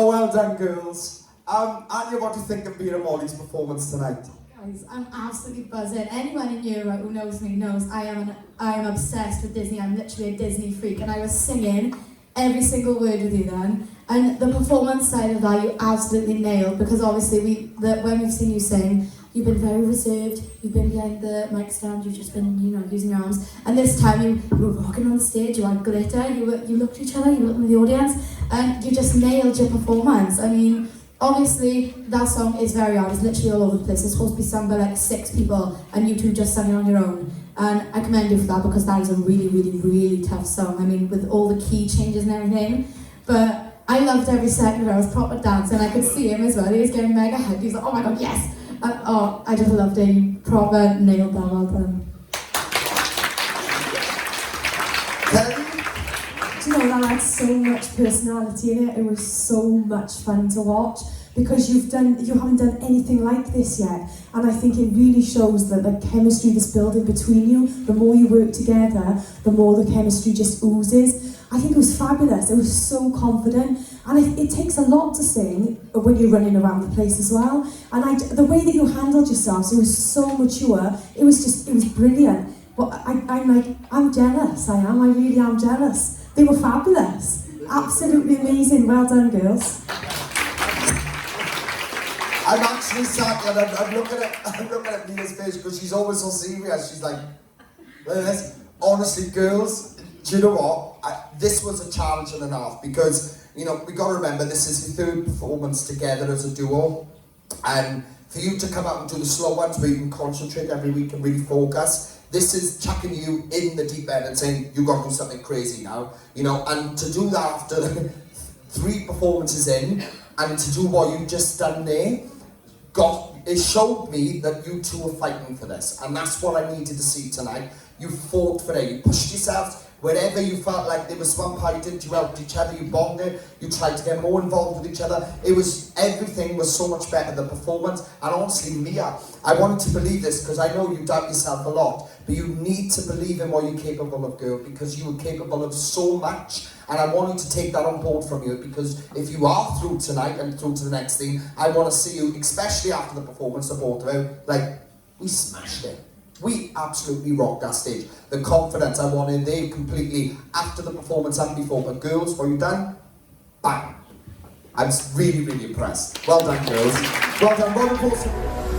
Oh, well done, girls. Anya, what do you think of Vera Molly's performance tonight? Guys, I'm absolutely buzzing. Anyone in Europe who knows me knows I am obsessed with Disney. I'm literally a Disney freak, and I was singing every single word with you then. And the performance side of that, you absolutely nailed, because obviously when we've seen you sing, you've been very reserved. You've been behind the mic stand. You've just been, using your arms. And this time you were rocking on stage. You had glitter. You looked at each other. You were looking at the audience, and you just nailed your performance. I mean, obviously, that song is very hard. It's literally all over the place. It's supposed to be sung by like 6 people, and you two just sang it on your own. And I commend you for that, because that is a really, really, really tough song. I mean, with all the key changes and everything. But I loved every second of it. I was proper dancing. I could see him as well. He was getting mega hyped. He was like, oh my god, yes! And I just loved it. You proper nailed that. Well done. Do you know, that had so much personality in it. It was so much fun to watch, because you haven't done anything like this yet, and I think it really shows that the chemistry that's building between you, the more you work together, the more the chemistry just oozes. I think it was fabulous. It was so confident, and it takes a lot to sing when you're running around the place as well. And the way that you handled yourselves, it was so mature. It was brilliant. But I'm jealous. I really am jealous. They were fabulous. Absolutely amazing. Well done, girls. I'm actually sat and I'm looking at Mia's face, because she's always so serious. She's like, honestly, girls, do you know what? This was a challenge and a half, because, we got to remember, this is your 3rd performance together as a duo. And for you to come out and do the slow ones where you can concentrate every week and really focus, this is chucking you in the deep end and saying, you've got to do something crazy now. And to do that after 3 performances in, and to do what you've just done there, it showed me that you two are fighting for this. And that's what I needed to see tonight. You fought for it. You pushed yourselves. Wherever you felt like there was one part you did, you helped each other, you bonded, you tried to get more involved with each other. Everything was so much better, the performance. And honestly, Mia, I wanted to believe this, because I know you doubt yourself a lot, but you need to believe in what you're capable of, girl, because you were capable of so much. And I want you to take that on board from you, because if you are through tonight and through to the next thing, I want to see you, especially after the performance, the both of you, we smashed it. We absolutely rocked that stage. The confidence I wanted there completely after the performance and before. But girls, what you done? Bang. I'm really, really impressed. Well done, girls. Well done. Round of applause.